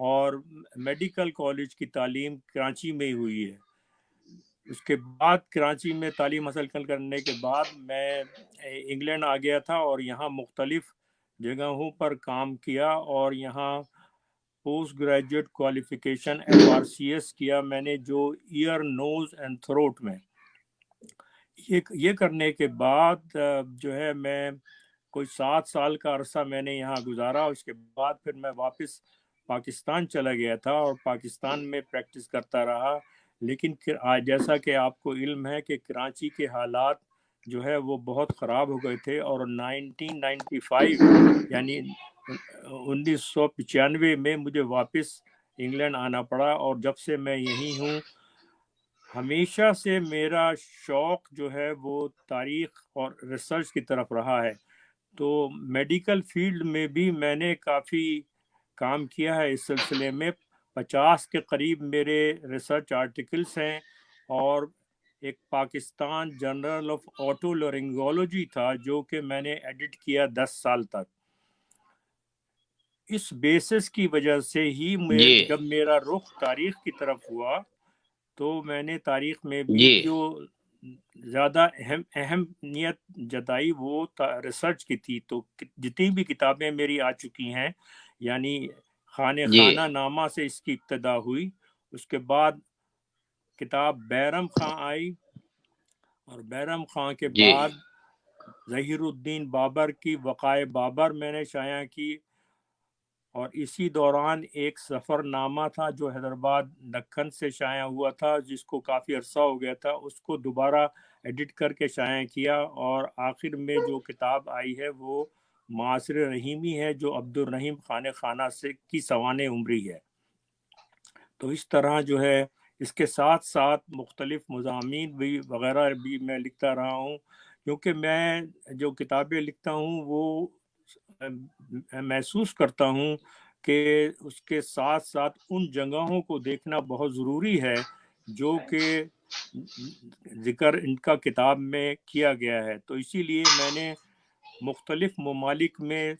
اور medical college کی تعلیم کراچی میں ہی ہوئی ہے۔ اس کے بعد کراچی میں تعلیم حاصل کرنے کے بعد میں انگلینڈ آ گیا تھا اور یہاں مختلف جگہوں پر کام کیا، اور یہاں پوسٹ گریجویٹ کوالیفیکیشن FRCS کیا میں نے، جو ایئر نوز اینڈ تھروٹ میں۔ یہ کرنے کے بعد جو ہے میں کوئی 7 سال کا عرصہ میں نے یہاں گزارا۔ اس کے بعد پھر میں واپس پاکستان چلا گیا تھا اور پاکستان میں پریکٹس کرتا رہا، لیکن جیسا کہ آپ کو علم ہے کہ کراچی کے حالات جو ہے وہ بہت خراب ہو گئے تھے، اور 1995 یعنی 1995 میں مجھے واپس انگلینڈ آنا پڑا، اور جب سے میں یہی ہوں۔ ہمیشہ سے میرا شوق جو ہے وہ تاریخ اور ریسرچ کی طرف رہا ہے، تو میڈیکل فیلڈ میں بھی میں نے کافی کام کیا ہے۔ اس سلسلے میں 50 کے قریب میرے ریسرچ آرٹیکلس ہیں، اور ایک پاکستان جرنل آف آٹو لرنگولوجی تھا جو کہ میں نے ایڈٹ کیا 10 سال تک۔ اس بیسس کی وجہ سے ہی جب میرا رخ تاریخ کی طرف ہوا تو میں نے تاریخ میں بھی جو زیادہ اہمیت جتائی وہ ریسرچ کی تھی۔ تو جتنی بھی کتابیں میری آ چکی ہیں، یعنی خانہ نامہ سے اس کی ابتدا ہوئی، اس کے بعد کتاب بیرم خاں آئی، اور بیرم خاں کے بعد ظہیر الدین بابر کی وقائع بابر میں نے شائع کی، اور اسی دوران ایک سفر نامہ تھا جو حیدرآباد دکن سے شائع ہوا تھا، جس کو کافی عرصہ ہو گیا تھا، اس کو دوبارہ ایڈٹ کر کے شائع کیا، اور آخر میں جو کتاب آئی ہے وہ معاصر رحیمی ہے، جو عبد الرحیم خانہ سے کی سوانح عمری ہے۔ تو اس طرح جو ہے اس کے ساتھ ساتھ مختلف مضامین بھی وغیرہ بھی میں لکھتا رہا ہوں، کیونکہ میں جو کتابیں لکھتا ہوں وہ محسوس کرتا ہوں کہ اس کے ساتھ ساتھ ان جگہوں کو دیکھنا بہت ضروری ہے جو کہ ذکر ان کا کتاب میں کیا گیا ہے۔ تو اسی لیے میں نے مختلف ممالک میں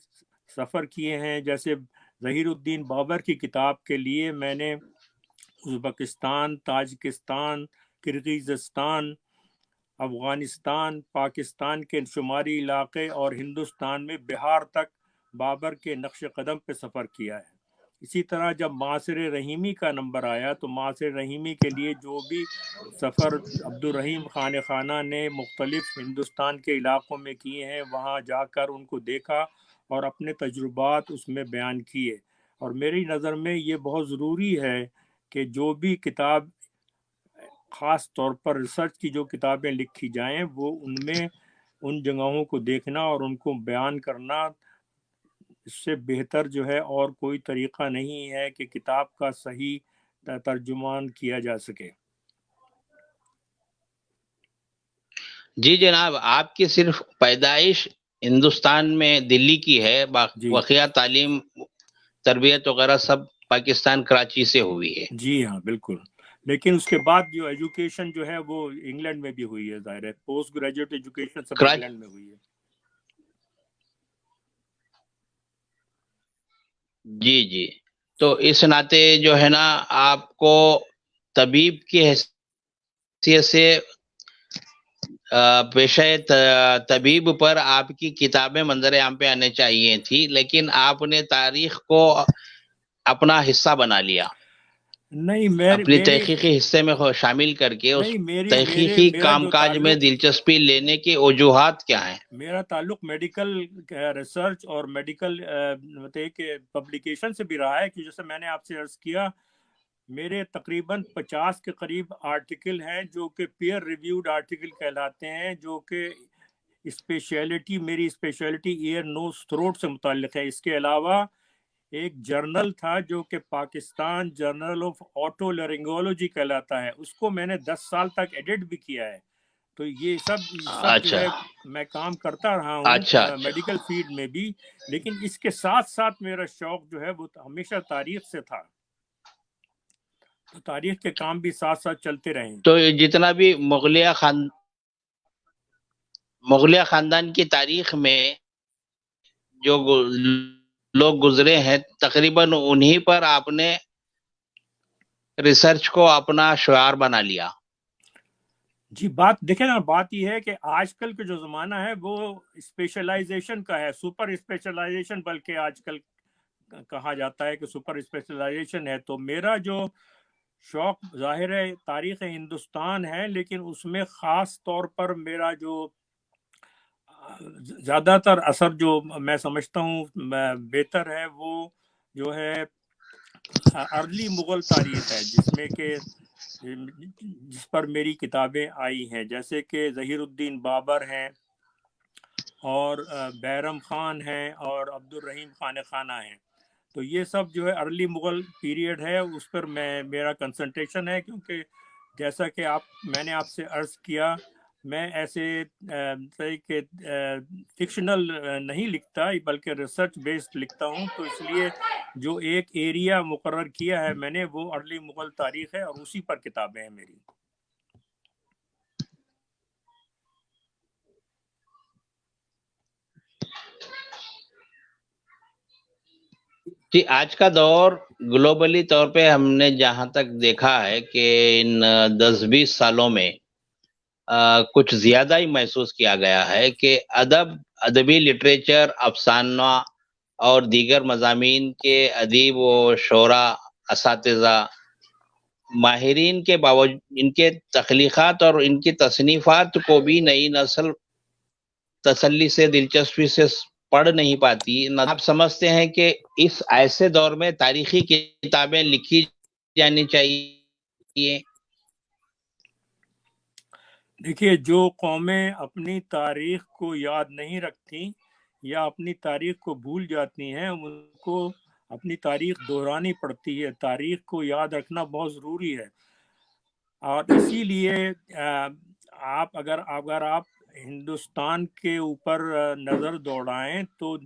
سفر کیے ہیں، جیسے ظہیر الدین بابر کی کتاب کے لیے میں نے ازبکستان، تاجکستان، کرغیزستان، افغانستان، پاکستان کے شمالی علاقے اور ہندوستان میں بہار تک بابر کے نقش قدم پہ سفر کیا ہے۔ اسی طرح جب معاصر رحیمی کا نمبر آیا تو معاصر رحیمی کے لیے جو بھی سفر عبد الرحیم خانہ نے مختلف ہندوستان کے علاقوں میں کیے ہیں، وہاں جا کر ان کو دیکھا اور اپنے تجربات اس میں بیان کیے۔ اور میری نظر میں یہ بہت ضروری ہے کہ جو بھی کتاب، خاص طور پر ریسرچ کی جو کتابیں لکھی جائیں، وہ ان میں ان جگہوں کو دیکھنا اور ان کو بیان کرنا، اس سے بہتر جو ہے اور کوئی طریقہ نہیں ہے کہ کتاب کا صحیح ترجمان کیا جا سکے۔ جی جناب، آپ کی صرف پیدائش ہندوستان میں دلی کی ہے، واقعہ تعلیم تربیت وغیرہ سب پاکستان کراچی سے ہوئی ہے۔ جی ہاں بالکل، لیکن اس کے بعد جو ایجوکیشن جو ہے وہ انگلینڈ میں بھی ہوئی ہے، ظاہر ہے پوسٹ گریجویٹ ایجوکیشن سب انگلینڈ میں ہوئی ہے۔ جی تو اس ناطے جو ہے نا آپ کو طبیب کی حیثیت سے پیشہ طبیب پر آپ کی کتابیں منظر عام پہ آنے چاہیے تھی، لیکن آپ نے تاریخ کو اپنا حصہ بنا لیا، نہیں اپنی تحقیقی حصے میں شامل کر کے اس تحقیقی کام کاج میں دلچسپی لینے کی وجوہات کیا ہیں؟ میرا تعلق میڈیکل ریسرچ اور میڈیکل پبلیکیشن سے بھی رہا ہے، کہ جیسے میں نے آپ سے عرض کیا، میرے تقریباً 50 کے قریب آرٹیکل ہیں جو کہ پیئر ریویوڈ آرٹیکل کہلاتے ہیں، جو کہ میری اسپیشلٹی ایئر نوز تھروٹ سے متعلق ہے۔ اس کے علاوہ ایک جرنل تھا جو کہ پاکستان جرنل آف آٹو لرنگولوجی کہلاتا ہے، اس کو میں نے 10 سال تک ایڈٹ بھی کیا ہے۔ تو یہ سب جو ہے میں کام کرتا رہا ہوں میڈیکل فیلڈ میں بھی، لیکن اس کے ساتھ ساتھ میرا شوق جو ہے وہ ہمیشہ تاریخ سے تھا، تو تاریخ کے کام بھی ساتھ ساتھ چلتے رہے۔ تو جتنا بھی مغلیہ خاندان کی تاریخ میں جو لوگ گزرے ہیں، تقریباً انہی پر آپ نے ریسرچ کو اپنا شعار بنا لیا. جی بات دیکھیں نا، بات یہ ہے کہ آج کل کا جو زمانہ ہے وہ اسپیشلائزیشن کا ہے، سپر اسپیشلائزیشن بلکہ آج کل کہا جاتا ہے کہ سپر اسپیشلائزیشن ہے. تو میرا جو شوق ظاہر ہے تاریخ ہندوستان ہے، لیکن اس میں خاص طور پر میرا جو زیادہ تر اثر جو میں سمجھتا ہوں بہتر ہے وہ جو ہے ارلی مغل تاریخ ہے، جس پر میری کتابیں آئی ہیں، جیسے کہ ظہیر الدین بابر ہیں اور بیرم خان ہیں اور عبد الرحیم خان خانہ ہیں. تو یہ سب جو ہے ارلی مغل پیریڈ ہے، اس پر میرا کنسنٹریشن ہے، کیونکہ جیسا کہ میں نے آپ سے عرض کیا، میں ایسے کہ فکشنل نہیں لکھتا بلکہ ریسرچ بیسڈ لکھتا ہوں. تو اس لیے جو ایک ایریا مقرر کیا ہے میں نے وہ ارلی مغل تاریخ ہے، اور اسی پر کتابیں ہیں میری. جی آج کا دور گلوبلی طور پہ ہم نے جہاں تک دیکھا ہے کہ ان 10-20 سالوں میں کچھ زیادہ ہی محسوس کیا گیا ہے کہ ادبی لٹریچر، افسانہ اور دیگر مضامین کے ادیب و شعراء، اساتذہ، ماہرین کے باوجود ان کے تخلیقات اور ان کی تصنیفات کو بھی نئی نسل تسلی سے، دلچسپی سے پڑھ نہیں پاتی. آپ سمجھتے ہیں کہ اس ایسے دور میں تاریخی کتابیں لکھی جانی چاہیے؟ دیکھیے، جو قومیں اپنی تاریخ کو یاد نہیں رکھتی یا اپنی تاریخ کو بھول جاتی ہیں، ان کو اپنی تاریخ دہرانی پڑتی ہے. تاریخ کو یاد رکھنا بہت ضروری ہے، اور اسی لیے اگر آپ ہندوستان کے اوپر نظر دوڑائیں تو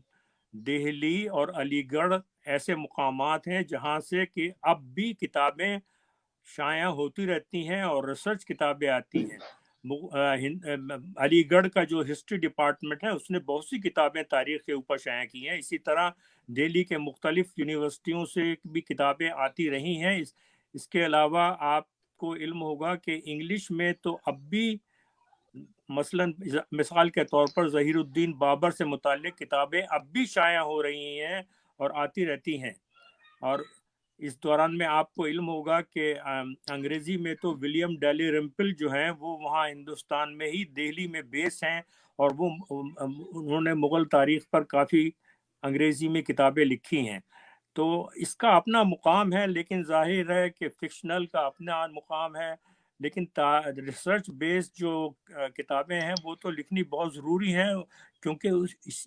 دہلی اور علی گڑھ ایسے مقامات ہیں جہاں سے کہ اب بھی کتابیں شائع ہوتی رہتی ہیں اور ریسرچ کتابیں آتی ہیں. علی گڑھ کا جو ہسٹری ڈپارٹمنٹ ہے اس نے بہت سی کتابیں تاریخ کے اوپر شائع کی ہیں. اسی طرح دہلی کے مختلف یونیورسٹیوں سے بھی کتابیں آتی رہی ہیں. اس کے علاوہ آپ کو علم ہوگا کہ انگلش میں تو اب بھی مثال کے طور پر ظہیر الدین بابر سے متعلق کتابیں اب بھی شائع ہو رہی ہیں اور آتی رہتی ہیں. اور اس دوران میں آپ کو علم ہوگا کہ انگریزی میں تو ولیم ڈیلی رمپل جو ہیں وہ وہاں ہندوستان میں ہی دہلی میں بیس ہیں، اور انہوں نے مغل تاریخ پر کافی انگریزی میں کتابیں لکھی ہیں. تو اس کا اپنا مقام ہے، لیکن ظاہر ہے کہ فکشنل کا اپنا مقام ہے. لیکن ریسرچ بیسڈ جو کتابیں ہیں وہ تو لکھنی بہت ضروری ہیں، کیونکہ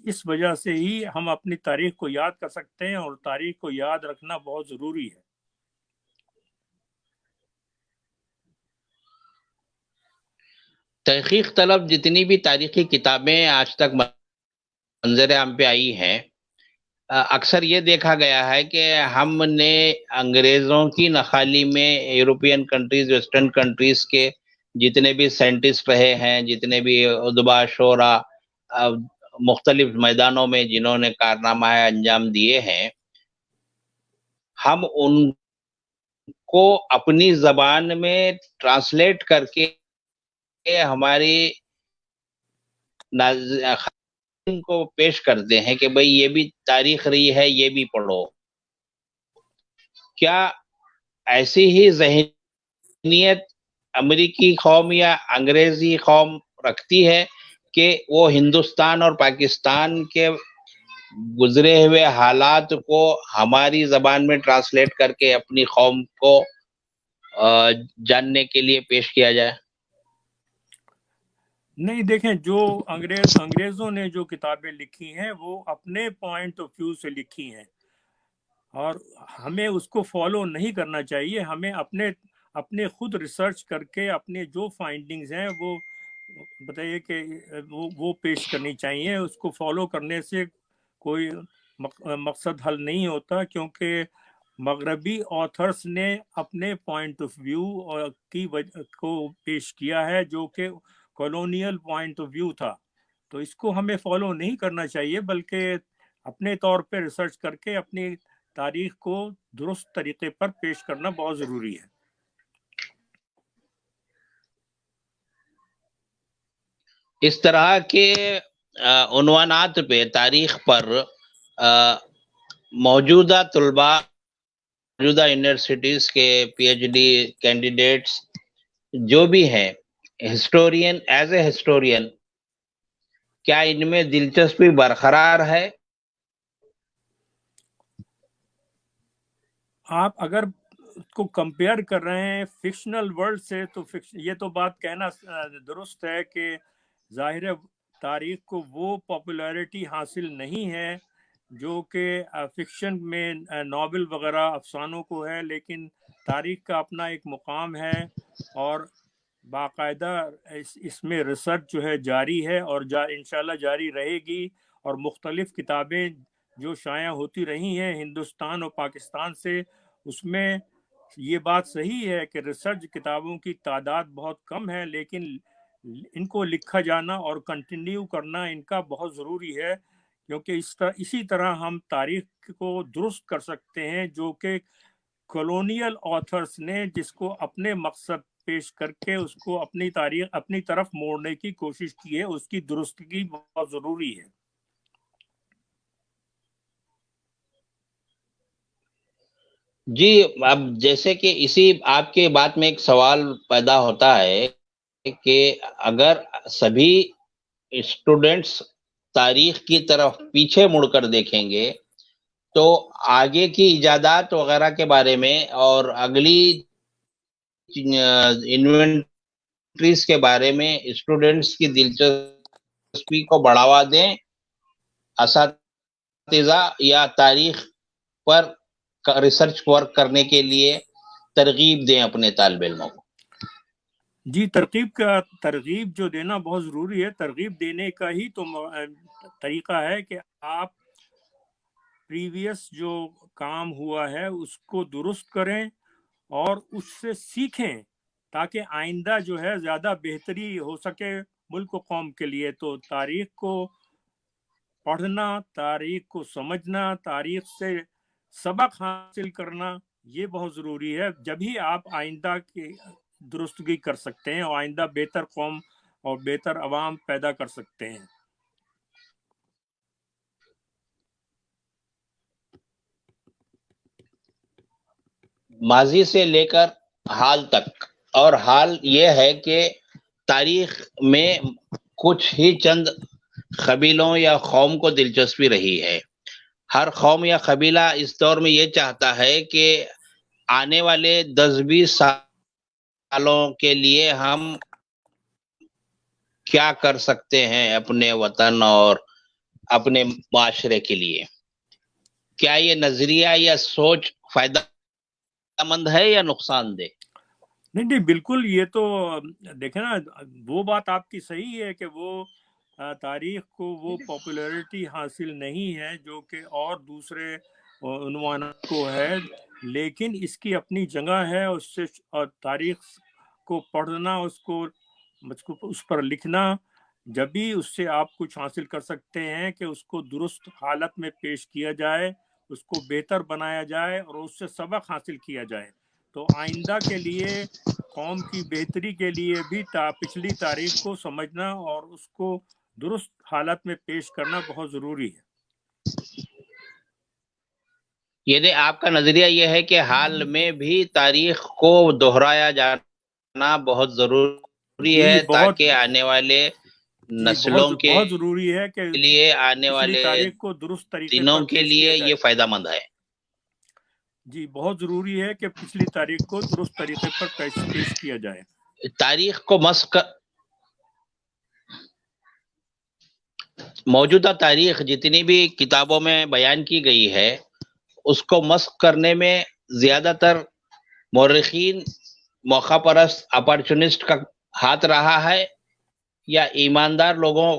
اس وجہ سے ہی ہم اپنی تاریخ کو یاد کر سکتے ہیں، اور تاریخ کو یاد رکھنا بہت ضروری ہے. تحقیق طلب جتنی بھی تاریخی کتابیں آج تک منظر عام پہ آئی ہیں، اکثر یہ دیکھا گیا ہے کہ ہم نے انگریزوں کی نخالی میں یورپین کنٹریز، ویسٹرن کنٹریز کے جتنے بھی سائنٹسٹ رہے ہیں، جتنے بھی ادبا، شعراء مختلف میدانوں میں جنہوں نے کارنامہ انجام دیے ہیں، ہم ان کو اپنی زبان میں ٹرانسلیٹ کر کے ہماری کو پیش کرتے ہیں کہ بھئی یہ بھی تاریخ رہی ہے، یہ بھی پڑھو. کیا ایسی ہی ذہنیت امریکی قوم یا انگریزی قوم رکھتی ہے کہ وہ ہندوستان اور پاکستان کے گزرے ہوئے حالات کو ہماری زبان میں ٹرانسلیٹ کر کے اپنی قوم کو جاننے کے لیے پیش کیا جائے؟ نہیں، دیکھیں، جو انگریزوں نے جو کتابیں لکھی ہیں وہ اپنے پوائنٹ آف ویو سے لکھی ہیں، اور ہمیں اس کو فالو نہیں کرنا چاہیے. ہمیں اپنے خود ریسرچ کر کے اپنے جو فائنڈنگز ہیں وہ بتائیے کہ وہ پیش کرنی چاہیے. اس کو فالو کرنے سے کوئی مقصد حل نہیں ہوتا، کیونکہ مغربی آتھرس نے اپنے پوائنٹ آف ویو کو پیش کیا ہے جو کہ کالونیل پوائنٹ آف ویو تھا. تو اس کو ہمیں فالو نہیں کرنا چاہیے، بلکہ اپنے طور پہ ریسرچ کر کے اپنی تاریخ کو درست طریقے پر پیش کرنا بہت ضروری ہے۔ اس طرح کے عنوانات پہ تاریخ پر موجودہ طلباء، موجودہ یونیورسٹیز کے پی ایچ ڈی کینڈیڈیٹس جو بھی ہیں، ہسٹورین ایز اے ہسٹورین، کیا ان میں دلچسپی برقرار ہے؟ آپ اگر اس کو کمپیئر کر رہے ہیں فکشنل ورلڈ سے تو یہ تو بات کہنا درست ہے کہ ظاہر تاریخ کو وہ پاپولیرٹی حاصل نہیں ہے جو کہ فکشن میں ناول وغیرہ افسانوں کو ہے، لیکن تاریخ کا اپنا ایک مقام ہے اور باقاعدہ اس میں ریسرچ جو ہے جاری ہے اور انشاءاللہ جاری رہے گی، اور مختلف کتابیں جو شائع ہوتی رہی ہیں ہندوستان اور پاکستان سے، اس میں یہ بات صحیح ہے کہ ریسرچ کتابوں کی تعداد بہت کم ہے، لیکن ان کو لکھا جانا اور کنٹینیو کرنا ان کا بہت ضروری ہے، کیونکہ اسی طرح ہم تاریخ کو درست کر سکتے ہیں جو کہ کولونیل آتھرز نے جس کو اپنے مقصد پیش کر کے اس کو اپنی تاریخ اپنی طرف موڑنے کی کوشش کی ہے، اس کی درستگی بہت ضروری ہے۔ جی، اب جیسے کہ اسی آپ کے بات میں ایک سوال پیدا ہوتا ہے کہ اگر سبھی اسٹوڈنٹس تاریخ کی طرف پیچھے مڑ کر دیکھیں گے تو آگے کی ایجادات وغیرہ کے بارے میں اور اگلی انوینٹریز کے بارے میں اسٹوڈنٹس کی دلچسپی کو بڑھاوا دیں، اساتذہ یا تاریخ پر ریسرچ ورک کرنے کے لیے ترغیب دیں اپنے طالب علموں کو۔ جی، ترغیب جو دینا بہت ضروری ہے۔ ترغیب دینے کا ہی تو طریقہ ہے کہ آپ پریویس جو کام ہوا ہے اس کو درست کریں اور اس سے سیکھیں تاکہ آئندہ جو ہے زیادہ بہتری ہو سکے ملک و قوم کے لیے۔ تو تاریخ کو پڑھنا، تاریخ کو سمجھنا، تاریخ سے سبق حاصل کرنا یہ بہت ضروری ہے، جبھی آپ آئندہ کی درستگی کر سکتے ہیں اور آئندہ بہتر قوم اور بہتر عوام پیدا کر سکتے ہیں۔ ماضی سے لے کر حال تک، اور حال یہ ہے کہ تاریخ میں کچھ ہی چند قبیلوں یا قوم کو دلچسپی رہی ہے۔ ہر قوم یا قبیلہ اس دور میں یہ چاہتا ہے کہ آنے والے 10-20 سالوں کے لیے ہم کیا کر سکتے ہیں اپنے وطن اور اپنے معاشرے کے لیے۔ کیا یہ نظریہ یا سوچ فائدہ مند ہے یا نقصان دہ؟ نہیں، بالکل، یہ تو دیکھیں نا، وہ بات آپ کی صحیح ہے کہ وہ تاریخ کو وہ پاپولیرٹی حاصل نہیں ہے جو کہ اور دوسرے عنوانات کو ہے، لیکن اس کی اپنی جگہ ہے۔ اس سے اور تاریخ کو پڑھنا، اس پر لکھنا، جب بھی اس سے آپ کچھ حاصل کر سکتے ہیں کہ اس کو درست حالت میں پیش کیا جائے، اس کو بہتر بنایا جائے اور اس سے سبق حاصل کیا جائے، تو آئندہ کے لیے قوم کی بہتری کے لیے بھی پچھلی تاریخ کو سمجھنا اور اس کو درست حالت میں پیش کرنا بہت ضروری ہے۔ یعنی آپ کا نظریہ یہ ہے کہ حال میں بھی تاریخ کو دہرایا جانا بہت ضروری ہے تاکہ آنے والے نسلوں کے بہت ضروری ہے کہ لیے، آنے پچھلی والے تاریخ کو درست طریقے دنوں پر کے پیش لیے کیا جائے۔ یہ فائدہ مند ہے۔ جی، بہت ضروری ہے کہ پچھلی تاریخ کو درست طریقے پر پیش کیا جائے۔ تاریخ کو موجودہ تاریخ جتنی بھی کتابوں میں بیان کی گئی ہے اس کو مسخ کرنے میں زیادہ تر مورخین، موقع پرست، اپارچونسٹ کا ہاتھ رہا ہے، یا ایماندار لوگوں،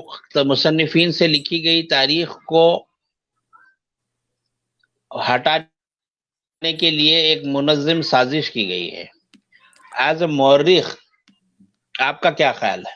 مصنفین سے لکھی گئی تاریخ کو ہٹانے کے لیے ایک منظم سازش کی گئی ہے؟ ایز اے مورخ آپ کا کیا خیال ہے؟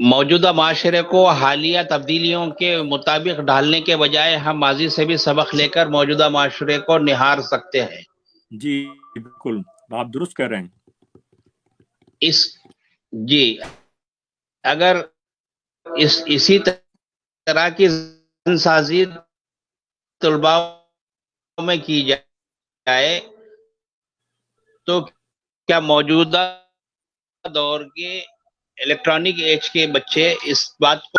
موجودہ معاشرے کو حالیہ تبدیلیوں کے مطابق ڈھالنے کے بجائے ہم ماضی سے بھی سبق لے کر موجودہ معاشرے کو نہار سکتے ہیں. جی بالکل آپ درست کہہ رہے ہیں. جی اگر اسی طرح کی ذہن سازی طلباء میں کی جائے تو کیا موجودہ دور کے الیکٹرانک ایج کے بچے اس بات کو.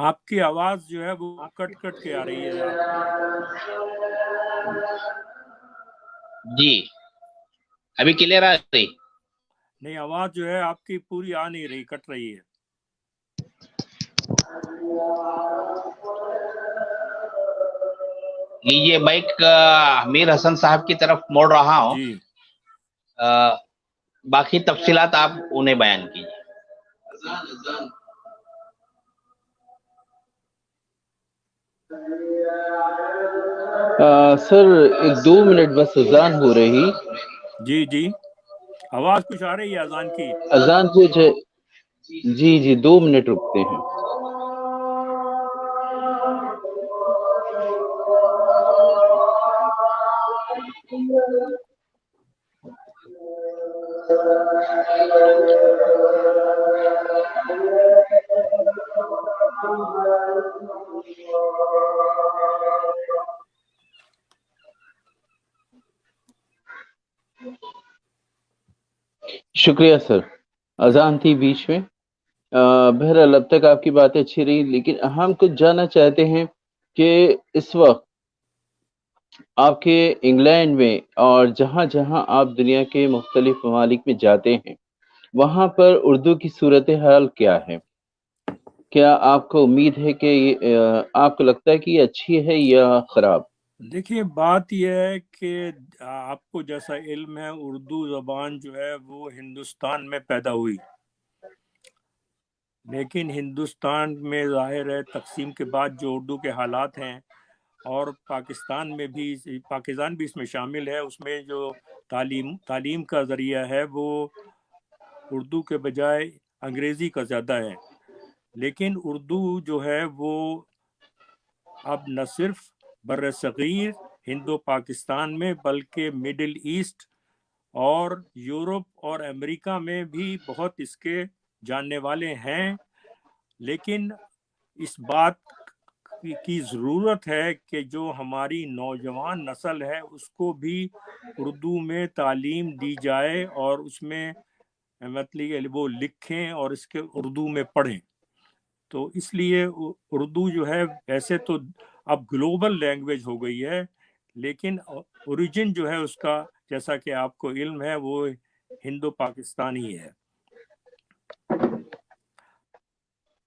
آپ کی آواز جو ہے وہ کٹ کٹ کے آ رہی ہے ذرا. جی ابھی کلیئر آ رہی؟ نہیں آواز جو ہے آپ کی پوری آ نہیں رہی, کٹ رہی ہے. لیجیے مائک امیر حسن صاحب کی طرف موڑ رہا ہوں. جی باقی تفصیلات آپ انہیں بیان کیجیے. سر 1-2 منٹ بس اذان ہو رہی. جی جی آواز کچھ آ رہی ہے اذان کی. اذان کچھ جی 2 منٹ رکتے ہیں. شکریہ سر, اذان تھی بیچ میں. بہرحال اب تک آپ کی بات اچھی رہی, لیکن ہم کچھ جاننا چاہتے ہیں کہ اس وقت آپ کے انگلینڈ میں اور جہاں جہاں آپ دنیا کے مختلف ممالک میں جاتے ہیں وہاں پر اردو کی صورتحال کیا ہے؟ کیا آپ کو امید ہے کہ آپ کو لگتا ہے کہ یہ اچھی ہے یا خراب؟ دیکھیے بات یہ ہے کہ آپ کو جیسا علم ہے اردو زبان جو ہے وہ ہندوستان میں پیدا ہوئی, لیکن ہندوستان میں ظاہر ہے تقسیم کے بعد جو اردو کے حالات ہیں, اور پاکستان بھی اس میں شامل ہے, اس میں جو تعلیم کا ذریعہ ہے وہ اردو کے بجائے انگریزی کا زیادہ ہے. لیکن اردو جو ہے وہ اب نہ صرف بر صغیر ہند و پاکستان میں بلکہ مڈل ایسٹ اور یورپ اور امریکہ میں بھی بہت اس کے جاننے والے ہیں. لیکن اس بات کی ضرورت ہے کہ جو ہماری نوجوان نسل ہے اس کو بھی اردو میں تعلیم دی جائے اور اس میں مطلب وہ لکھیں اور اس کے اردو میں پڑھیں. تو اس لیے اردو جو ہے ایسے تو اب گلوبل لینگویج ہو گئی ہے, لیکن اوریجن جو ہے اس کا جیسا کہ آپ کو علم ہے وہ ہندو پاکستانی ہے.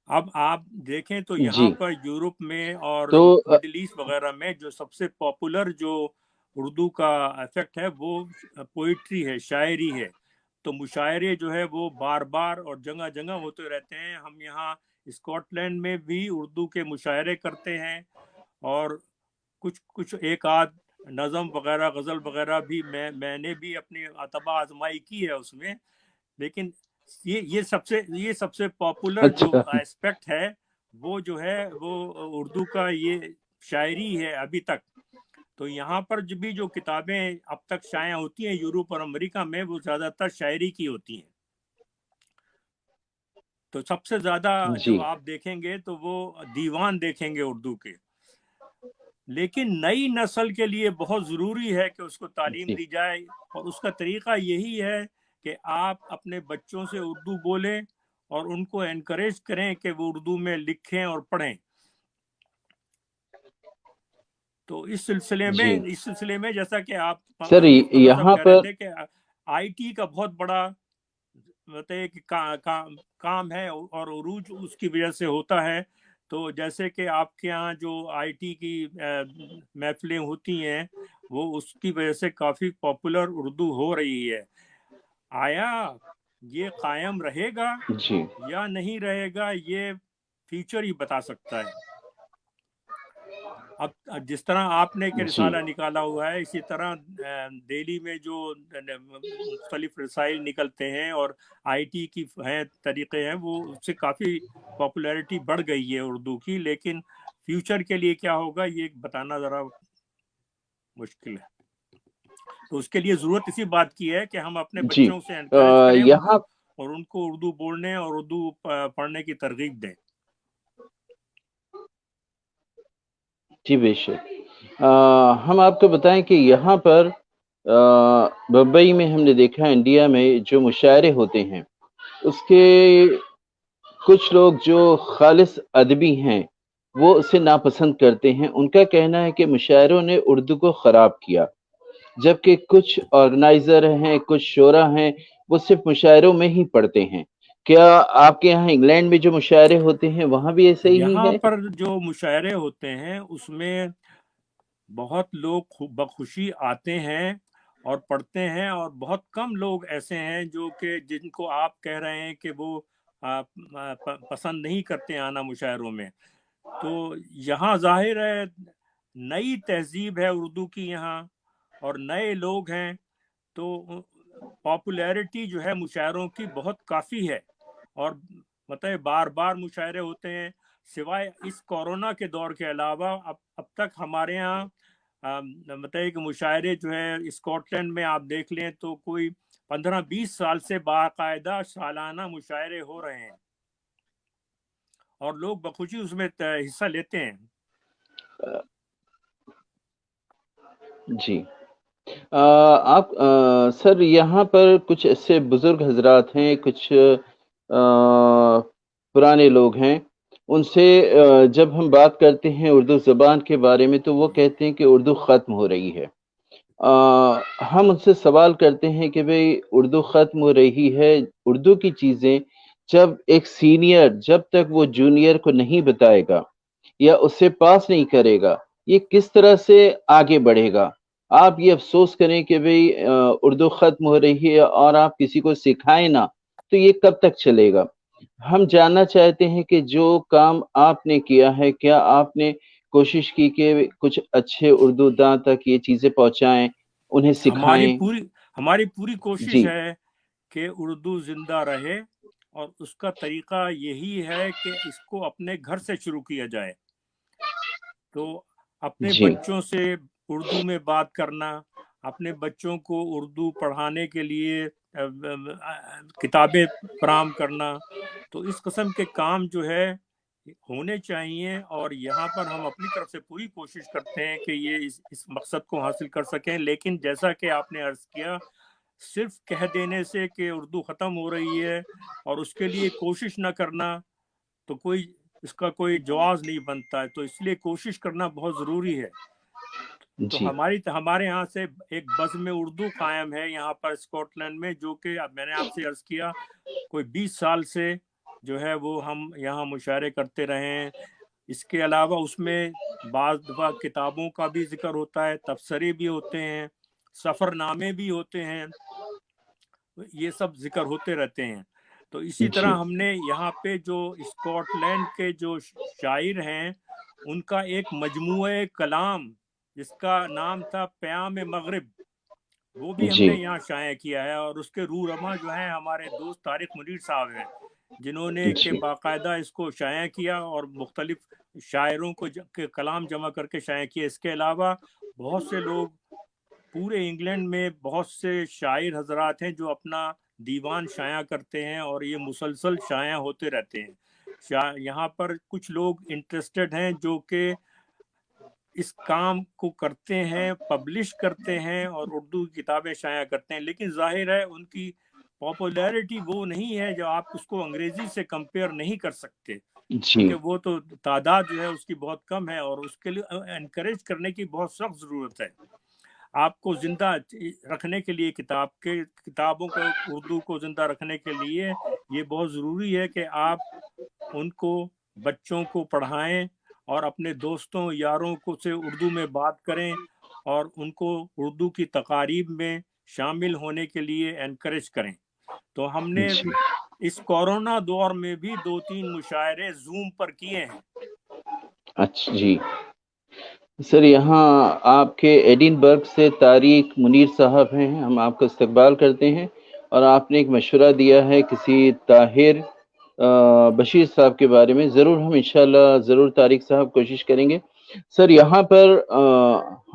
اب آپ دیکھیں تو یہاں جی پر یورپ میں اور تو مڈل ایسٹ وغیرہ میں جو سب سے پاپولر جو اردو کا افیکٹ ہے وہ پوئٹری ہے, شاعری ہے. تو مشاعرے جو ہے وہ بار بار اور جگہ جگہ ہوتے رہتے ہیں. ہم یہاں اسکاٹ لینڈ میں بھی اردو کے مشاعرے کرتے ہیں, اور کچھ ایک آدھ نظم وغیرہ غزل وغیرہ بھی میں نے بھی اپنی طبع آزمائی کی ہے اس میں. لیکن یہ سب سے پاپولر جو اچھا ایسپیکٹ ہے وہ جو ہے وہ اردو کا یہ شاعری ہے ابھی تک. تو یہاں پر جو کتابیں اب تک شائع ہوتی ہیں یورپ اور امریکہ میں وہ زیادہ تر شاعری کی ہوتی ہیں. تو سب سے زیادہ جو جی آپ دیکھیں گے تو وہ دیوان دیکھیں گے اردو کے. لیکن نئی نسل کے لیے بہت ضروری ہے کہ اس کو تعلیم جی دی جائے, اور اس کا طریقہ یہی ہے کہ آپ اپنے بچوں سے اردو بولیں اور ان کو انکریج کریں کہ وہ اردو میں لکھیں اور پڑھیں. تو اس سلسلے میں جیسا کہ آپ سر مصطفیٰ صاحب یہاں کہہ رہے پر تھے کہ آئی ٹی کا بہت بڑا کام ہے اور عروج اس کی وجہ سے ہوتا ہے. تو جیسے کہ آپ کے ہاں جو آئی ٹی کی محفلیں ہوتی ہیں وہ اس کی وجہ سے کافی پاپولر اردو ہو رہی ہے. آیا یہ قائم رہے گا جی یا نہیں رہے گا یہ فیوچر ہی بتا سکتا ہے. اب جس طرح آپ نے ایک جی رسالہ نکالا ہوا ہے، اسی طرح دہلی میں جو مختلف رسائل نکلتے ہیں اور آئی ٹی کی ہیں طریقے ہیں، وہ اس سے کافی پاپولیرٹی بڑھ گئی ہے اردو کی، لیکن فیوچر کے لیے کیا ہوگا یہ بتانا ذرا مشکل ہے۔ تو اس کے لیے ضرورت اسی بات کی ہے کہ ہم اپنے جی بچوں سے انکریج کریں یہاں اور ان کو اردو بولنے اور اردو پڑھنے کی ترغیب دیں۔ جی بے شک ہم آپ کو بتائیں کہ یہاں پر بمبئی میں ہم نے دیکھا انڈیا میں جو مشاعرے ہوتے ہیں اس کے کچھ لوگ جو خالص ادبی ہیں وہ اسے ناپسند کرتے ہیں، ان کا کہنا ہے کہ مشاعروں نے اردو کو خراب کیا، جبکہ کچھ آرگنائزر ہیں، کچھ شعراء ہیں وہ صرف مشاعروں میں ہی پڑھتے ہیں۔ کیا آپ کے یہاں انگلینڈ میں جو مشاعرے ہوتے ہیں وہاں بھی ایسے ہی یہاں ہے؟ پر جو مشاعرے ہوتے ہیں اس میں بہت لوگ بخوشی آتے ہیں اور پڑھتے ہیں، اور بہت کم لوگ ایسے ہیں جو کہ جن کو آپ کہہ رہے ہیں کہ وہ پسند نہیں کرتے آنا مشاعروں میں۔ تو یہاں ظاہر ہے نئی تہذیب ہے اردو کی یہاں، اور نئے لوگ ہیں، تو پاپولیرٹی جو ہے مشاعروں کی بہت کافی ہے، اور مطلب بار بار مشاعرے ہوتے ہیں۔ سوائے اس کورونا کے دور کے علاوہ اب تک ہمارے ہاں مطلب کہ مشاعرے جو ہے اسکاٹ لینڈ میں آپ دیکھ لیں تو کوئی 15-20 سال سے باقاعدہ سالانہ مشاعرے ہو رہے ہیں، اور لوگ بخوشی اس میں حصہ لیتے ہیں۔ جی آپ سر یہاں پر کچھ ایسے بزرگ حضرات ہیں، کچھ پرانے لوگ ہیں، ان سے جب ہم بات کرتے ہیں اردو زبان کے بارے میں تو وہ کہتے ہیں کہ اردو ختم ہو رہی ہے۔ ہم ان سے سوال کرتے ہیں کہ بھئی اردو ختم ہو رہی ہے، اردو کی چیزیں جب ایک سینئر جب تک وہ جونیئر کو نہیں بتائے گا یا اس سے پاس نہیں کرے گا یہ کس طرح سے آگے بڑھے گا؟ آپ یہ افسوس کریں کہ بھئی اردو ختم ہو رہی ہے اور آپ کسی کو سکھائیں نہ تو یہ کب تک چلے گا؟ ہم جاننا چاہتے ہیں کہ جو کام آپ نے کیا ہے کیا آپ نے کوشش کی کہ کچھ اچھے اردو داں تک یہ چیزیں پہنچائیں، انہیں سکھائیں؟ ہماری پوری کوشش جی ہے کہ اردو زندہ رہے، اور اس کا طریقہ یہی ہے کہ اس کو اپنے گھر سے شروع کیا جائے۔ تو اپنے جی بچوں سے اردو میں بات کرنا، اپنے بچوں کو اردو پڑھانے کے لیے کتابیں فراہم کرنا، تو اس قسم کے کام جو ہے ہونے چاہیے، اور یہاں پر ہم اپنی طرف سے پوری کوشش کرتے ہیں کہ یہ اس مقصد کو حاصل کر سکیں۔ لیکن جیسا کہ آپ نے عرض کیا، صرف کہہ دینے سے کہ اردو ختم ہو رہی ہے اور اس کے لیے کوشش نہ کرنا تو اس کا کوئی جواز نہیں بنتا ہے، تو اس لیے کوشش کرنا بہت ضروری ہے۔ تو جی ہمارے یہاں سے ایک بزم اردو قائم ہے یہاں پر اسکاٹ لینڈ میں، جو کہ میں نے آپ سے عرض کیا کوئی 20 سال سے جو ہے وہ ہم یہاں مشاعرے کرتے رہے ہیں۔ اس کے علاوہ اس میں بعض دفعہ کتابوں کا بھی ذکر ہوتا ہے، تبصرے بھی ہوتے ہیں، سفر نامے بھی ہوتے ہیں، یہ سب ذکر ہوتے رہتے ہیں۔ تو اسی جی طرح ہم نے یہاں پہ جو اسکاٹ لینڈ کے جو شاعر ہیں ان کا ایک مجموعہ کلام جس کا نام تھا پیام مغرب، وہ بھی ہم جی نے یہاں شائع کیا ہے، اور اس کے رہنما جو ہیں ہمارے دوست طارق منیر صاحب ہیں، جنہوں نے کہ جی باقاعدہ اس کو شائع کیا اور مختلف شاعروں کو کے کلام جمع کر کے شائع کیا۔ اس کے علاوہ بہت سے لوگ پورے انگلینڈ میں بہت سے شاعر حضرات ہیں جو اپنا دیوان شائع کرتے ہیں، اور یہ مسلسل شائع ہوتے رہتے ہیں۔ یہاں پر کچھ لوگ انٹرسٹڈ ہیں جو کہ اس کام کو کرتے ہیں، پبلش کرتے ہیں اور اردو کی کتابیں شائع کرتے ہیں، لیکن ظاہر ہے ان کی پاپولیرٹی وہ نہیں ہے جو آپ اس کو انگریزی سے کمپیئر نہیں کر سکتے، جی کیونکہ وہ تو تعداد جو ہے اس کی بہت کم ہے، اور اس کے لیے انکریج کرنے کی بہت سخت ضرورت ہے۔ آپ کو زندہ رکھنے کے لیے کتابوں کو اردو کو زندہ رکھنے کے لیے یہ بہت ضروری ہے کہ آپ ان کو بچوں کو پڑھائیں اور اپنے دوستوں یاروں کو سے اردو میں بات کریں، اور ان کو اردو کی تقاریب میں شامل ہونے کے لیے انکریج کریں۔ تو ہم نے جی اس کورونا دور میں بھی 2-3 مشاعرے زوم پر کیے ہیں۔ اچھا جی سر یہاں آپ کے ایڈنبرگ سے طارق منیر صاحب ہیں، ہم آپ کا استقبال کرتے ہیں، اور آپ نے ایک مشورہ دیا ہے کسی طاہر بشیر صاحب کے بارے میں. ضرور ہم انشاءاللہ ضرور طارق صاحب کوشش کریں گے. سر یہاں پر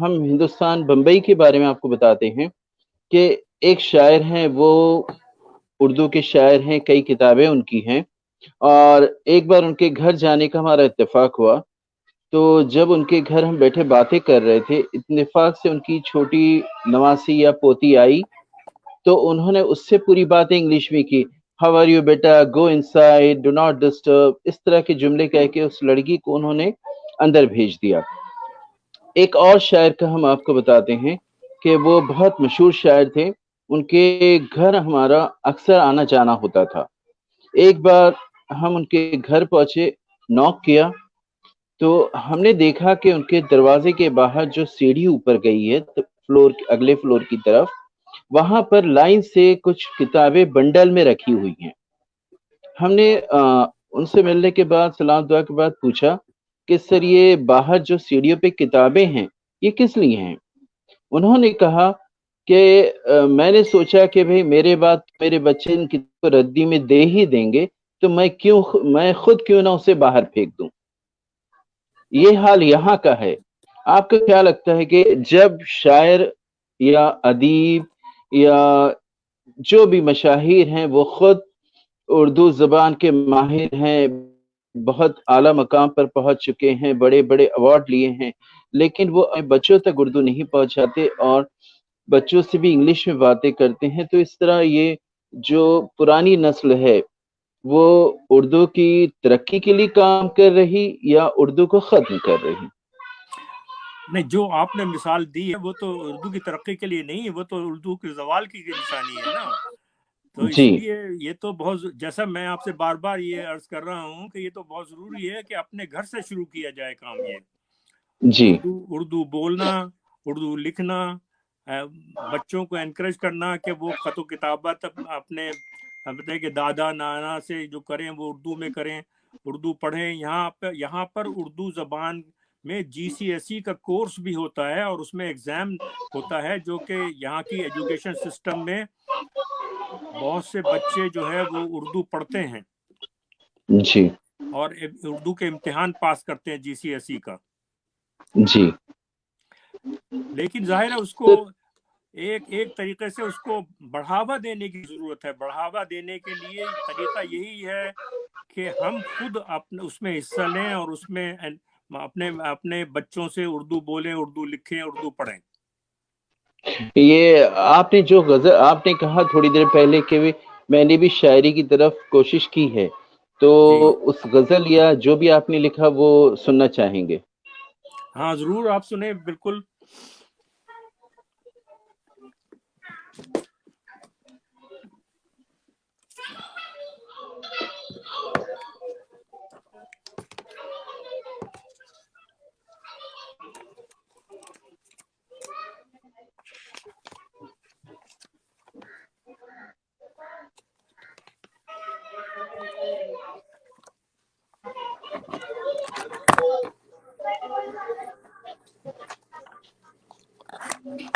ہم ہندوستان بمبئی کے بارے میں آپ کو بتاتے ہیں کہ ایک شاعر ہیں، وہ اردو کے شاعر ہیں، کئی کتابیں ان کی ہیں، اور ایک بار ان کے گھر جانے کا ہمارا اتفاق ہوا. تو جب ان کے گھر ہم بیٹھے باتیں کر رہے تھے، اتفاق سے ان کی چھوٹی نواسی یا پوتی آئی، تو انہوں نے اس سے پوری باتیں انگلش میں کی. ہاؤ آر یو بیٹا، گو ان سائڈ، ڈو ناٹ ڈسٹرب، اس طرح کے جملے کہہ کے اس لڑکی کو انہوں نے اندر بھیج دیا. ایک اور شاعر کا ہم آپ کو بتاتے ہیں کہ وہ بہت مشہور شاعر تھے، ان کے گھر ہمارا اکثر آنا جانا ہوتا تھا. ایک بار ہم ان کے گھر پہنچے، نوک کیا، تو ہم نے دیکھا کہ ان کے دروازے کے باہر جو سیڑھی اوپر گئی ہے فلور اگلے فلور کی طرف، وہاں پر لائن سے کچھ کتابیں بنڈل میں رکھی ہوئی ہیں. ہم نے ان سے ملنے کے بعد سلام دعا کے بعد پوچھا کہ سر یہ باہر جو سیڑھیوں پہ کتابیں ہیں یہ کس لیے ہیں؟ انہوں نے کہا کہ میں نے سوچا کہ بھئی میرے بعد میرے بچے ان کتابوں کو ردی میں دے ہی دیں گے، تو میں خود کیوں نہ اسے باہر پھینک دوں. یہ حال یہاں کا ہے. آپ کو کیا لگتا ہے کہ جب شاعر یا ادیب یا جو بھی مشاہیر ہیں وہ خود اردو زبان کے ماہر ہیں، بہت اعلیٰ مقام پر پہنچ چکے ہیں، بڑے بڑے ایوارڈ لیے ہیں، لیکن وہ بچوں تک اردو نہیں پہنچاتے اور بچوں سے بھی انگلش میں باتیں کرتے ہیں، تو اس طرح یہ جو پرانی نسل ہے وہ اردو کی ترقی کے لیے کام کر رہی یا اردو کو ختم کر رہی؟ نہیں، جو آپ نے مثال دی ہے وہ تو اردو کی ترقی کے لیے نہیں ہے، وہ تو اردو کے زوال کی نشانی ہے نا. تو اس جی لیے یہ تو بہت، جیسا میں آپ سے بار بار یہ عرض کر رہا ہوں کہ یہ تو بہت ضروری ہے کہ اپنے گھر سے شروع کیا جائے کام. یہ جی اردو بولنا، اردو لکھنا، بچوں کو انکریج کرنا کہ وہ خط و کتابت اپنے کہ دادا نانا سے جو کریں وہ اردو میں کریں، اردو پڑھیں. یہاں پر اردو زبان میں GCSE کا کورس بھی ہوتا ہے اور اس میں ایگزام ہوتا ہے، جو کہ یہاں کی ایجوکیشن سسٹم میں بہت سے بچے جو ہے وہ اردو پڑھتے ہیں جی اور اردو کے امتحان پاس کرتے ہیں GCSE کا. جی لیکن ظاہر ہے اس کو ایک طریقے سے اس کو بڑھاوا دینے کی ضرورت ہے. بڑھاوا دینے کے لیے طریقہ یہی ہے کہ ہم خود اس میں حصہ لیں اور اس میں اپنے بچوں سے اردو بولیں، اردو لکھیں، اردو پڑھیں. یہ آپ نے جو غزل آپ نے کہا تھوڑی دیر پہلے کہ میں نے بھی شاعری کی طرف کوشش کی ہے، تو جی اس غزل یا جو بھی آپ نے لکھا وہ سننا چاہیں گے؟ ہاں ضرور، آپ سنیں بالکل.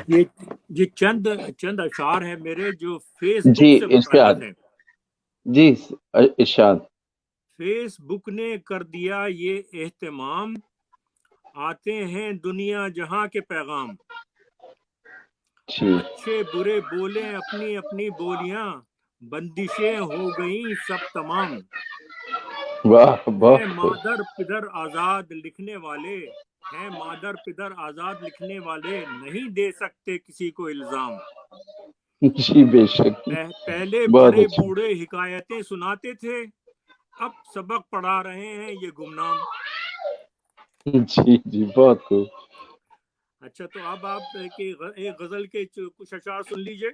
یہ چند اشعار ہیں میرے جو فیس جی بک سے ارشاد، متعلق ہیں. جی ارشاد. فیس بک نے کر دیا یہ اہتمام، آتے ہیں دنیا جہاں کے پیغام. جی اچھے برے بولیں اپنی اپنی بولیاں، بندشیں ہو گئیں سب تمام. واہ، ہیں بہت خوب. مادر پدر آزاد لکھنے والے، ہیں مادر پدر آزاد لکھنے والے، نہیں دے سکتے کسی کو الزام. جی بے شک، پہلے بہت بڑے اچھا. بوڑھے حکایتیں سناتے تھے، اب سبق پڑھا رہے ہیں یہ گمنام. جی جی بہت خوب. اچھا، تو اب آپ ایک غزل کے کچھ اشعار سن لیجئے.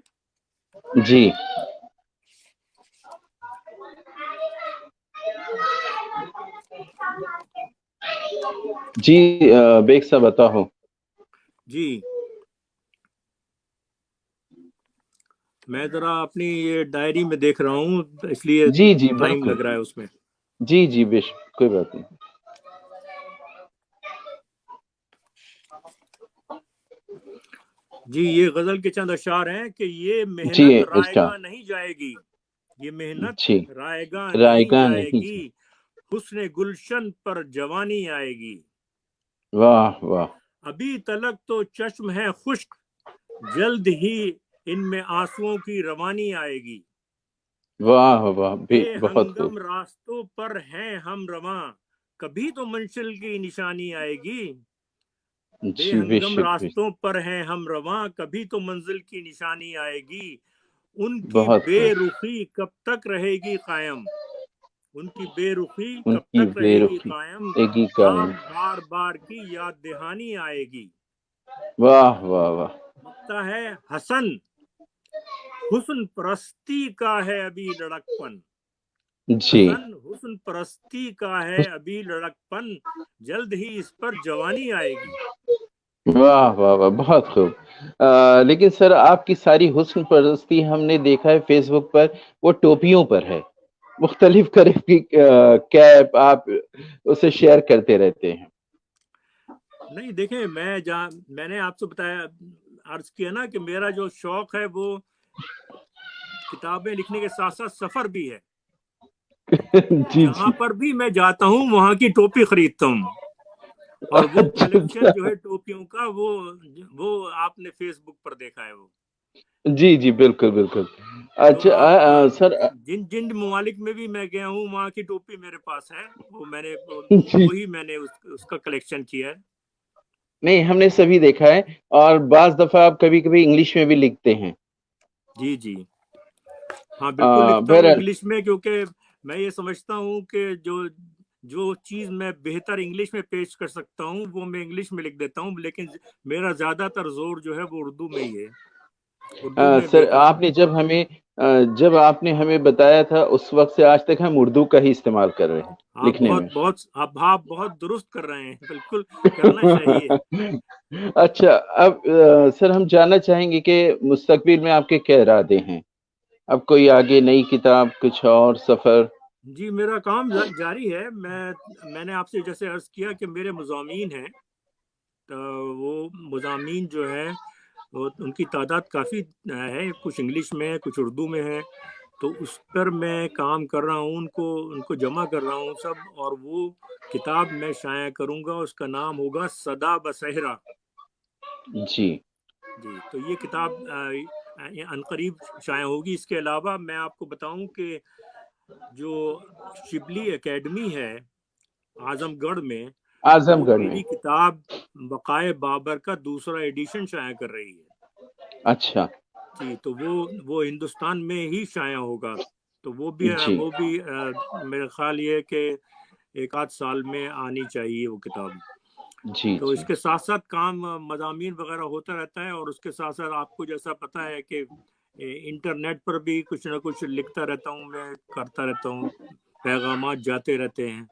جی جی بیگ صاحب بتاؤ. جی میں ذرا اپنی یہ ڈائری میں دیکھ رہا ہوں، اس لیے جی جی بہت ٹائم خوب. لگ رہا ہے اس میں. جی جی بے شک، کوئی بات نہیں. جی یہ غزل کے چند اشعار ہیں کہ یہ جی محنت رائے ارشاد گاہ نہیں جائے گی، یہ محنت جی رائے گاہ رائے نہیں گاہ جائے نہیں گی، حسن گلشن پر جوانی آئے گی، واہ واہ ابھی تلک تو چشم ہے خشک، جلد ہی ان میں آنسوؤں کی روانی آئے گی، واہ واہ بے بہت خوب ہنگم راستوں پر ہیں ہم رواں، کبھی تو منزل کی نشانی آئے گی، بے جی بے ہنگم شک راستوں پر ہیں ہم رواں، کبھی تو منزل کی نشانی آئے گی، ان کی بہت بے خوب رخی کب تک رہے گی قائم، ان کی بے رخی ان کب کی تک بے رہے گی رخی قائم، ایک ہی ہاں قائم بار بار کی یاد دہانی آئے گی، واہ واہ واہ لگتا ہے حسن حسن پرستی کا ہے ابھی لڑکپن، جی حسن حسن پرستی کا ہے ابھی لڑکپن، جلد ہی اس پر جوانی آئے گی۔ واہ واہ واہ بہت خوب لیکن سر آپ کی ساری حسن پرستی ہم نے دیکھا ہے فیس بک پر وہ ٹوپیوں پر ہے، مختلف قسم کی کیپ آپ اسے شیئر کرتے رہتے ہیں۔ نہیں دیکھیں میں نے آپ سے بتایا عرض کیا نا کہ میرا جو شوق ہے وہ کتابیں لکھنے کے ساتھ ساتھ سفر بھی ہے، جی جہاں جی پر بھی میں جاتا ہوں وہاں کی ٹوپی خریدتا ہوں، اور وہ کلیکشن جو ہے ٹوپیوں کا وہ آپ نے فیس بک پر دیکھا ہے وہ، جی جی بالکل بالکل تو آپ اچھا سر جن جن ممالک میں بھی میں گیا ہوں وہاں کی ٹوپی میرے پاس ہے، وہ میں نے جی وہی میں نے اس کا کلیکشن کیا ہے۔ نہیں ہم نے سبھی دیکھا ہے اور بعض دفعہ آپ کبھی کبھی انگلش میں بھی لکھتے ہیں۔ جی جی ہاں بالکل لکھتا ہوں بہرحال انگلش میں، کیونکہ میں یہ سمجھتا ہوں کہ جو چیز میں بہتر انگلش میں پیش کر سکتا ہوں وہ میں انگلش میں لکھ دیتا ہوں، لیکن میرا زیادہ تر زور جو ہے وہ اردو میں ہی ہے، اردو میں سر بہتر۔ آپ نے جب آپ نے ہمیں بتایا تھا اس وقت سے آج تک ہم اردو کا ہی استعمال کر رہے ہیں آپ لکھنے میں۔ آپ بہت درست کر رہے ہیں، بالکل کرنا چاہیے۔ اچھا اب سر ہم جاننا چاہیں گے کہ مستقبل میں آپ کے کیا ارادے ہیں؟ اب کوئی آگے نئی کتاب کچھ اور سفر؟ جی میرا کام جاری ہے، میں نے آپ سے جیسے عرض کیا کہ میرے مضامین ہیں، تو وہ مضامین جو ہے ان کی تعداد کافی ہے، کچھ انگلش میں ہے کچھ اردو میں ہے، تو اس پر میں کام کر رہا ہوں، ان کو جمع کر رہا ہوں سب، اور وہ کتاب میں شائع کروں گا، اس کا نام ہوگا صدا بصحرا۔ جی جی تو یہ کتاب عنقریب شائع ہوگی۔ اس کے علاوہ میں آپ کو بتاؤں کہ جو شبلی اکیڈمی ہے اعظم گڑھ میں، اعظم وہ گڑھ میں؟ میری کتاب بقائے بابر کا دوسرا ایڈیشن شائع کر رہی ہے۔ اچھا جی تو وہ ہندوستان میں ہی شائع ہوگا، تو وہ جی بھی میرا خیال یہ ہے کہ ایک آدھ سال میں آنی چاہیے وہ کتاب۔ جی تو جی اس کے ساتھ ساتھ کام مضامین وغیرہ ہوتا رہتا ہے، اور اس کے ساتھ ساتھ آپ کو جیسا پتہ ہے کہ انٹرنیٹ پر بھی کچھ نہ کچھ لکھتا رہتا ہوں، میں کرتا رہتا ہوں، پیغامات جاتے رہتے ہیں۔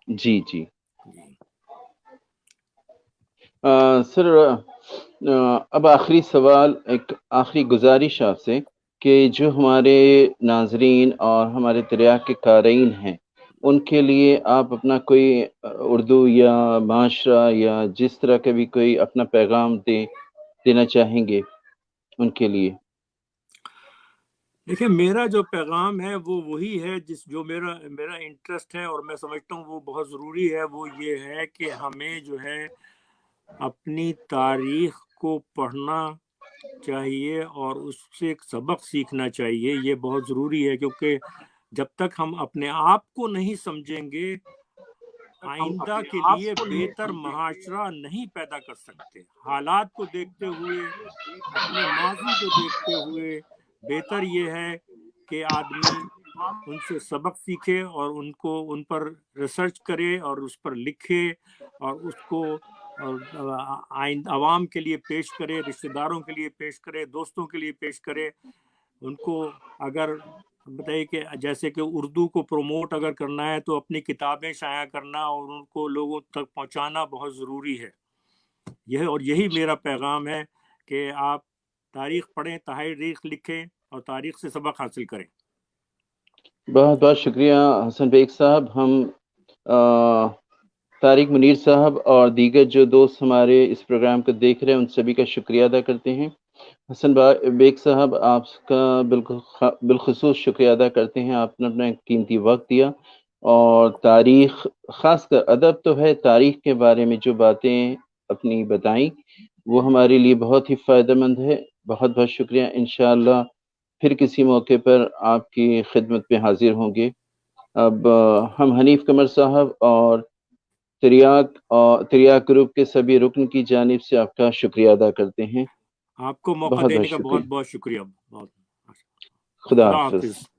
جی جی جی سر اب آخری سوال، ایک آخری گزارش آپ سے کہ جو ہمارے ناظرین اور ہمارے دریا کے قارئین ہیں ان کے لیے آپ اپنا کوئی اردو یا معاشرہ یا جس طرح کا بھی کوئی اپنا پیغام دینا چاہیں گے ان کے لیے؟ دیکھیں میرا جو پیغام ہے وہ وہی ہے جو میرا انٹرسٹ ہے، اور میں سمجھتا ہوں وہ بہت ضروری ہے، وہ یہ ہے کہ ہمیں جو ہے اپنی تاریخ کو پڑھنا چاہیے اور اس سے ایک سبق سیکھنا چاہیے، یہ بہت ضروری ہے، کیونکہ جب تک ہم اپنے آپ کو نہیں سمجھیں گے آئندہ کے لیے بہتر معاشرہ نہیں پیدا کر سکتے۔ حالات کو دیکھتے ہوئے، اپنے ماضی کو دیکھتے ہوئے بہتر یہ ہے کہ آدمی ان سے سبق سیکھے اور ان پر ریسرچ کرے اور اس پر لکھے اور اس کو عوام کے لیے پیش کرے، رشتہ داروں کے لیے پیش کرے، دوستوں کے لیے پیش کرے۔ ان کو اگر بتائیے کہ جیسے کہ اردو کو پروموٹ اگر کرنا ہے تو اپنی کتابیں شائع کرنا اور ان کو لوگوں تک پہنچانا بہت ضروری ہے۔ یہی میرا پیغام ہے کہ آپ تاریخ پڑھیں، تاریخ لکھیں اور تاریخ سے سبق حاصل کریں۔ بہت بہت شکریہ حسن بیگ صاحب۔ ہم طارق منیر صاحب اور دیگر جو دوست ہمارے اس پروگرام کو دیکھ رہے ہیں ان سبھی کا شکریہ ادا کرتے ہیں۔ حسن بیگ صاحب آپ کا بالخصوص شکریہ ادا کرتے ہیں، آپ نے اپنا قیمتی وقت دیا اور تاریخ، خاص کر ادب تو ہے، تاریخ کے بارے میں جو باتیں اپنی بتائیں وہ ہمارے لیے بہت ہی فائدہ مند ہے۔ بہت بہت شکریہ، انشاءاللہ پھر کسی موقع پر آپ کی خدمت میں حاضر ہوں گے۔ اب ہم حنیف قمر صاحب اور تریاق گروپ کے سبھی رکن کی جانب سے آپ کا شکریہ ادا کرتے ہیں۔ آپ کو موقع بہت دینے بہت کا شکریہ، بہت بہت شکریہ۔ خدا حافظ۔